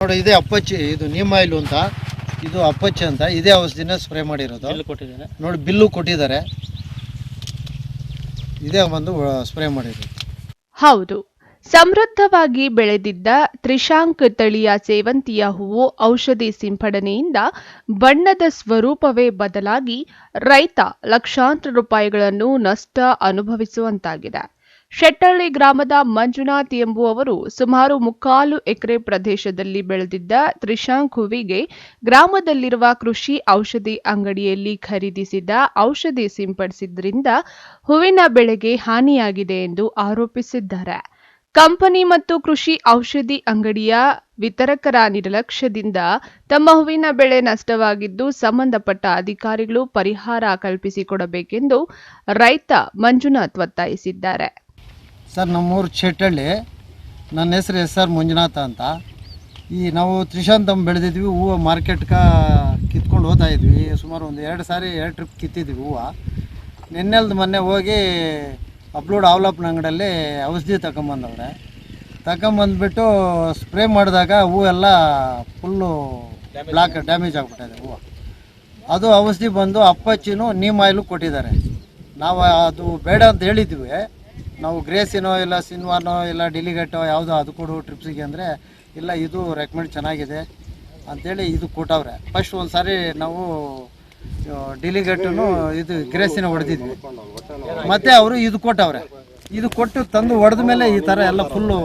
ನೋಡಿ ಇದೇ ಅಪ್ಪಚ್ಚಿ, ಇದು ನೀಮ್ ಆಯಿಲ್ ಅಂತ, ಇದು ಅಪ್ಪಚ್ಚಿ ಅಂತ. ಇದೇ ಔಷಧಿನ ಸ್ಪ್ರೇ ಮಾಡಿರೋದು. ನೋಡಿ ಬಿಲ್ಲು ಕೊಟ್ಟಿದ್ದಾರೆ. ಇದೇ ಒಂದು ಸ್ಪ್ರೇ ಮಾಡಿರೋದು. ಹೌದು, ಸಮೃದ್ಧವಾಗಿ ಬೆಳೆದಿದ್ದ ತ್ರಿಶಾಂಕ್ ತಳಿಯ ಸೇವಂತಿಯ ಹೂವು ಔಷಧಿ ಸಿಂಪಡಣೆಯಿಂದ ಬಣ್ಣದ ಸ್ವರೂಪವೇ ಬದಲಾಗಿ ರೈತ ಲಕ್ಷಾಂತರ ರೂಪಾಯಿಗಳನ್ನು ನಷ್ಟ ಅನುಭವಿಸುವಂತಾಗಿದೆ. ಶೆಟ್ಟಳ್ಳಿ ಗ್ರಾಮದ ಮಂಜುನಾಥ್ ಎಂಬುವವರು ಸುಮಾರು 3/4 ಎಕರೆ ಪ್ರದೇಶದಲ್ಲಿ ಬೆಳೆದಿದ್ದ ತ್ರಿಶಾಂಕ್ ಹೂವಿಗೆ ಗ್ರಾಮದಲ್ಲಿರುವ ಕೃಷಿ ಔಷಧಿ ಅಂಗಡಿಯಲ್ಲಿ ಖರೀದಿಸಿದ ಔಷಧಿ ಸಿಂಪಡಿಸಿದ್ರಿಂದ ಹೂವಿನ ಬೆಳೆಗೆ ಹಾನಿಯಾಗಿದೆ ಎಂದು ಆರೋಪಿಸಿದ್ದಾರೆ. ಕಂಪನಿ ಮತ್ತು ಕೃಷಿ ಔಷಧಿ ಅಂಗಡಿಯ ವಿತರಕರ ನಿರ್ಲಕ್ಷ್ಯದಿಂದ ತಮ್ಮ ಹೂವಿನ ಬೆಳೆ ನಷ್ಟವಾಗಿದ್ದು ಸಂಬಂಧಪಟ್ಟ ಅಧಿಕಾರಿಗಳು ಪರಿಹಾರ ಕಲ್ಪಿಸಿಕೊಡಬೇಕೆಂದು ರೈತ ಮಂಜುನಾಥ್ ಒತ್ತಾಯಿಸಿದ್ದಾರೆ. ಸರ್, ನಮ್ಮೂರು ಶೆಟ್ಟಳ್ಳಿ. ನನ್ನ ಹೆಸರು SR ಮಂಜುನಾಥ ಅಂತ. ನಾವು ತ್ರಿಶಾಂತಮ್ ಬೆಳೆದಿದ್ವಿ. ಹೂವು ಮಾರ್ಕೆಟ್ಗೆ ಕಿತ್ಕೊಂಡು ಹೋಗ್ತಾ ಇದ್ವಿ. ಸುಮಾರು ಒಂದು 2 ಟ್ರಿಪ್ ಕಿತ್ತಿದ್ವಿ ಹೂವು. ನೆನ್ನೆಲ್ದು ಮೊನ್ನೆ ಹೋಗಿ ಅಪ್ಲೋಡ್ ಅವಲಪ್ಪನ ಅಂಗಡಿಯಲ್ಲಿ ಔಷಧಿ ತಗೊಂಬಂದ್ಬಿಟ್ಟು ಸ್ಪ್ರೇ ಮಾಡಿದಾಗ ಹೂವೆಲ್ಲ ಫುಲ್ಲು ಬ್ಲಾಕ್ ಡ್ಯಾಮೇಜ್ ಆಗಿಬಿಟ್ಟಿದೆ ಹೂವು. ಅದು ಔಷಧಿ ಬಂದು ಅಪ್ಪಚ್ಚಿನೂ ನೀಮ್ ಆಯಿಲು ಕೊಟ್ಟಿದ್ದಾರೆ. ನಾವು ಅದು ಬೇಡ ಅಂತ ಹೇಳಿದ್ವಿ. ನಾವು ಗ್ರೇಸಿನೋ ಇಲ್ಲ ಸಿನ್ವಾನೋ ಇಲ್ಲ ಡಿಲಿಗೇಟೋ ಯಾವುದೋ ಅದು ಕೊಡು ಟ್ರಿಪ್ಸಿಗೆ ಅಂದರೆ, ಇಲ್ಲ ಇದು ರೆಕಮೆಂಡ್ ಚೆನ್ನಾಗಿದೆ ಅಂಥೇಳಿ ಇದು ಕೊಟ್ಟವ್ರೆ. ಫಸ್ಟ್ ಒಂದು ಸಾರಿ ನಾವು ಡಿಲಿಗೇಟೂ ಇದು ಗ್ರೇಸಿನ ಹೊಡೆದಿದ್ವಿ. ಮತ್ತು ಅವರು ಇದು ಕೊಟ್ಟವ್ರೆ. ಇದು ಕೊಟ್ಟು ತಂದು ಹೊಡೆದ ಮೇಲೆ ಈ ಥರ ಎಲ್ಲ ಫುಲ್ಲು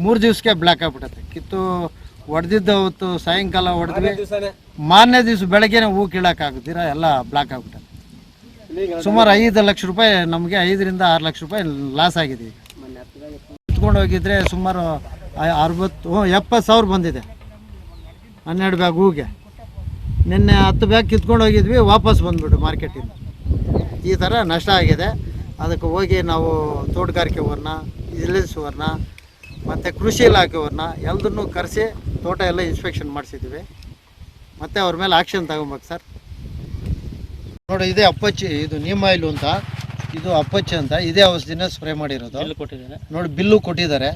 3 ದಿವಸಕ್ಕೆ ಬ್ಲ್ಯಾಕ್ ಆಗಿಬಿಟ್ಟೈತೆ. ಕಿತ್ತು ಹೊಡೆದಿದ್ದು ಅವತ್ತು ಸಾಯಂಕಾಲ ಹೊಡೆದ್ವಿ. ಮಾರನೇ ದಿವಸ ಬೆಳಗ್ಗೆನೇ ಹೂ ಕೀಳೋಕ್ಕಾಗುತ್ತೀರ ಎಲ್ಲ ಬ್ಲ್ಯಾಕ್ ಆಗಿಬಿಟ್ಟೈತೆ. ಸುಮಾರು 5 ಲಕ್ಷ ರೂಪಾಯಿ ನಮಗೆ 5 ರಿಂದ 6 ಲಕ್ಷ ರೂಪಾಯಿ ಲಾಸ್ ಆಗಿದೆ. ಕಿತ್ಕೊಂಡು ಹೋಗಿದ್ರೆ ಸುಮಾರು 70 ಸಾವಿರ ಬಂದಿದೆ 12 ಬ್ಯಾಗ್ ಹೂಗೆ. ನಿನ್ನೆ 10 ಬ್ಯಾಗ್ ಕಿತ್ಕೊಂಡು ಹೋಗಿದ್ವಿ, ವಾಪಸ್ ಬಂದ್ಬಿಟ್ಟು ಮಾರ್ಕೆಟಿಂದ. ಈ ಥರ ನಷ್ಟ ಆಗಿದೆ. ಅದಕ್ಕೆ ಹೋಗಿ ನಾವು ತೋಟಗಾರಿಕೆಯವ್ರನ್ನ, ವಿಜಿಲೆನ್ಸ್ವ್ರನ್ನ ಮತ್ತು ಕೃಷಿ ಇಲಾಖೆಯವ್ರನ್ನ ಎಲ್ಲದನ್ನೂ ಕರೆಸಿ ತೋಟ ಎಲ್ಲ ಇನ್ಸ್ಪೆಕ್ಷನ್ ಮಾಡಿಸಿದ್ವಿ. ಮತ್ತು ಅವ್ರ ಮೇಲೆ ಆಕ್ಷನ್ ತಗೊಬೇಕು ಸರ್. ನೋಡಿ ಇದೇ ಅಪ್ಪಚ್ಚಿ, ಇದು ನೀಮ್ ಆಯಿಲ್ ಅಂತ, ಇದು ಅಪ್ಪಚ್ಚಿ ಅಂತ. ಇದೇ ಔಷಧಿನ ಸ್ಪ್ರೇ ಮಾಡಿರೋದು. ನೋಡಿ ಬಿಲ್ಲು ಕೊಟ್ಟಿದ್ದಾರೆ.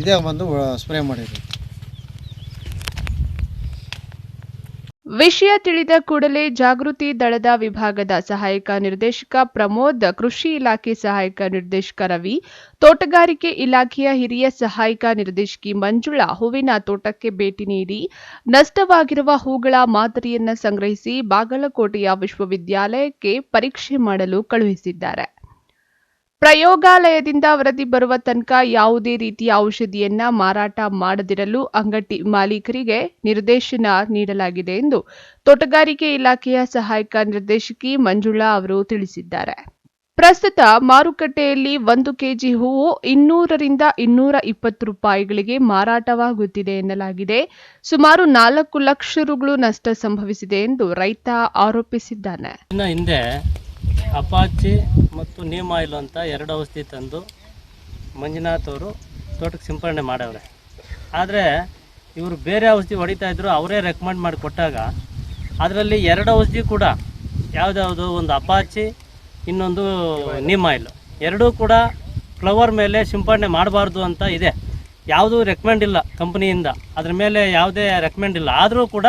ಇದೇ ಒಂದು ಸ್ಪ್ರೇ ಮಾಡಿರೋದು. ವಿಷಯ ತಿಳಿದ ಕೂಡಲೇ ಜಾಗೃತಿ ದಳದ ವಿಭಾಗದ ಸಹಾಯಕ ನಿರ್ದೇಶಕ ಪ್ರಮೋದ್, ಕೃಷಿ ಇಲಾಖೆ ಸಹಾಯಕ ನಿರ್ದೇಶಕ ರವಿ, ತೋಟಗಾರಿಕೆ ಇಲಾಖೆಯ ಹಿರಿಯ ಸಹಾಯಕ ನಿರ್ದೇಶಕಿ ಮಂಜುಳಾ ಹೂವಿನ ತೋಟಕ್ಕೆ ಭೇಟಿ ನೀಡಿ ನಷ್ಟವಾಗಿರುವ ಹೂಗಳ ಮಾದರಿಯನ್ನು ಸಂಗ್ರಹಿಸಿ ಬಾಗಲಕೋಟೆಯ ವಿಶ್ವವಿದ್ಯಾಲಯಕ್ಕೆ ಪರೀಕ್ಷೆ ಮಾಡಲು ಕಳುಹಿಸಿದ್ದಾರೆ. ಪ್ರಯೋಗಾಲಯದಿಂದ ವರದಿ ಬರುವ ತನಕ ಯಾವುದೇ ರೀತಿಯ ಔಷಧಿಯನ್ನ ಮಾರಾಟ ಮಾಡದಿರಲು ಅಂಗಡಿ ಮಾಲೀಕರಿಗೆ ನಿರ್ದೇಶನ ನೀಡಲಾಗಿದೆ ಎಂದು ತೋಟಗಾರಿಕೆ ಇಲಾಖೆಯ ಸಹಾಯಕ ನಿರ್ದೇಶಕಿ ಮಂಜುಳಾ ಅವರು ತಿಳಿಸಿದ್ದಾರೆ. ಪ್ರಸ್ತುತ ಮಾರುಕಟ್ಟೆಯಲ್ಲಿ 1 ಕೆಜಿ ಹೂವು 200 ರಿಂದ 220 ರೂಪಾಯಿಗಳಿಗೆ ಮಾರಾಟವಾಗುತ್ತಿದೆ ಎನ್ನಲಾಗಿದೆ. ಸುಮಾರು 4 ಲಕ್ಷ ರು ನಷ್ಟ ಸಂಭವಿಸಿದೆ ಎಂದು ರೈತ ಆರೋಪಿಸಿದ್ದಾನೆ. ಅಪಾಚಿ ಮತ್ತು ನೀಮ್ ಆಯಿಲ್ ಅಂತ 2 ಔಷಧಿ ತಂದು ಮಂಜುನಾಥ್ ಅವರು ತೋಟಕ್ಕೆ ಸಿಂಪರಣೆ ಮಾಡವ್ರೆ. ಆದರೆ ಇವರು ಬೇರೆ ಔಷಧಿ ಹೊಡಿತಾ ಇದ್ರು. ಅವರೇ ರೆಕಮೆಂಡ್ ಮಾಡಿ ಕೊಟ್ಟಾಗ ಅದರಲ್ಲಿ 2 ಔಷಧಿ ಕೂಡ ಯಾವುದ್ಯಾವುದು, ಒಂದು ಅಪಾಚಿ, ಇನ್ನೊಂದು ನೀಮ್ ಆಯಿಲ್, 2 ಕೂಡ ಫ್ಲವರ್ ಮೇಲೆ ಸಿಂಪರಣೆ ಮಾಡಬಾರ್ದು ಅಂತ ಇದೆ. ಯಾವುದೂ ರೆಕಮೆಂಡ್ ಇಲ್ಲ ಕಂಪ್ನಿಯಿಂದ, ಅದ್ರ ಮೇಲೆ ಯಾವುದೇ ರೆಕಮೆಂಡ್ ಇಲ್ಲ. ಆದರೂ ಕೂಡ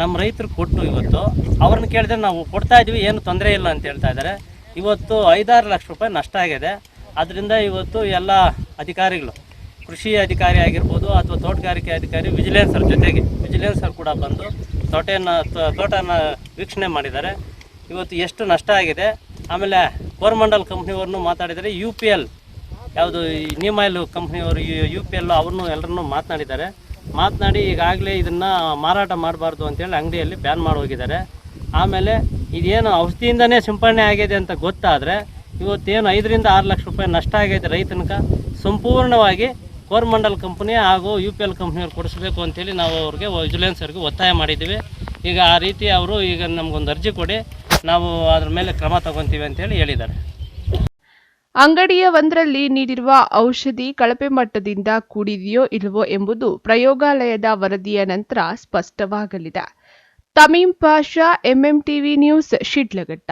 ನಮ್ಮ ರೈತರು ಕೊಟ್ಟು ಇವತ್ತು ಅವ್ರನ್ನ ಕೇಳಿದ್ರೆ ನಾವು ಕೊಡ್ತಾ ಇದ್ವಿ, ಏನು ತೊಂದರೆ ಇಲ್ಲ ಅಂತ ಹೇಳ್ತಾ ಇದ್ದಾರೆ. ಇವತ್ತು 5-6 ಲಕ್ಷ ರೂಪಾಯಿ ನಷ್ಟ ಆಗಿದೆ. ಅದರಿಂದ ಇವತ್ತು ಎಲ್ಲ ಅಧಿಕಾರಿಗಳು, ಕೃಷಿ ಅಧಿಕಾರಿ ಆಗಿರ್ಬೋದು ಅಥವಾ ತೋಟಗಾರಿಕೆ ಅಧಿಕಾರಿ, ವಿಜಿಲೆನ್ಸರ್ ಕೂಡ ಬಂದು ತೋಟನ ವೀಕ್ಷಣೆ ಮಾಡಿದ್ದಾರೆ. ಇವತ್ತು ಎಷ್ಟು ನಷ್ಟ ಆಗಿದೆ. ಆಮೇಲೆ ಕೋರಮಂಡಲ್ ಕಂಪ್ನಿಯವ್ರನ್ನೂ ಮಾತಾಡಿದ್ದಾರೆ. UPL ಯಾವುದು ಈ ನೀಮ್ ಆಯಿಲ್ ಕಂಪ್ನಿಯವರು UPL ಅವ್ರನ್ನೂ ಎಲ್ಲರನ್ನೂ ಮಾತನಾಡಿ ಈಗಾಗಲೇ ಇದನ್ನು ಮಾರಾಟ ಮಾಡಬಾರ್ದು ಅಂತೇಳಿ ಅಂಗಡಿಯಲ್ಲಿ ಬ್ಯಾನ್ ಮಾಡಿ ಹೋಗಿದ್ದಾರೆ. ಆಮೇಲೆ ಇದೇನು ಔಷಧಿಯಿಂದನೇ ಸಿಂಪರಣೆ ಆಗಿದೆ ಅಂತ ಗೊತ್ತಾದರೆ ಇವತ್ತೇನು 5 ರಿಂದ 6 ಲಕ್ಷ ರೂಪಾಯಿ ನಷ್ಟ ಆಗೈತೆ ರೈತನಿಗೆ, ಸಂಪೂರ್ಣವಾಗಿ ಕೋರಮಂಡಲ್ ಕಂಪ್ನಿ ಹಾಗೂ UPL ಕಂಪ್ನಿಯವ್ರು ಕೊಡಿಸ್ಬೇಕು ಅಂತೇಳಿ ನಾವು ಅವ್ರಿಗೆ ವಿಜಿಲೆನ್ಸರ್ಗೆ ಒತ್ತಾಯ ಮಾಡಿದ್ದೀವಿ. ಈಗ ಆ ರೀತಿ ಅವರು ಈಗ ನಮಗೊಂದು ಅರ್ಜಿ ಕೊಡಿ, ನಾವು ಅದ್ರ ಮೇಲೆ ಕ್ರಮ ತಗೊತೀವಿ ಅಂತೇಳಿ ಹೇಳಿದ್ದಾರೆ. ಅಂಗಡಿಯ ಒಂದರಲ್ಲಿ ನೀಡಿರುವ ಔಷಧಿ ಕಳಪೆ ಮಟ್ಟದಿಂದ ಕೂಡಿದೆಯೋ ಇಲ್ಲವೋ ಎಂಬುದು ಪ್ರಯೋಗಾಲಯದ ವರದಿಯ ನಂತರ ಸ್ಪಷ್ಟವಾಗಲಿದೆ. ತಮೀಂ ಪಾಷಾ, MMTV ನ್ಯೂಸ್, ಶಿಡ್ಲಘಟ್ಟ.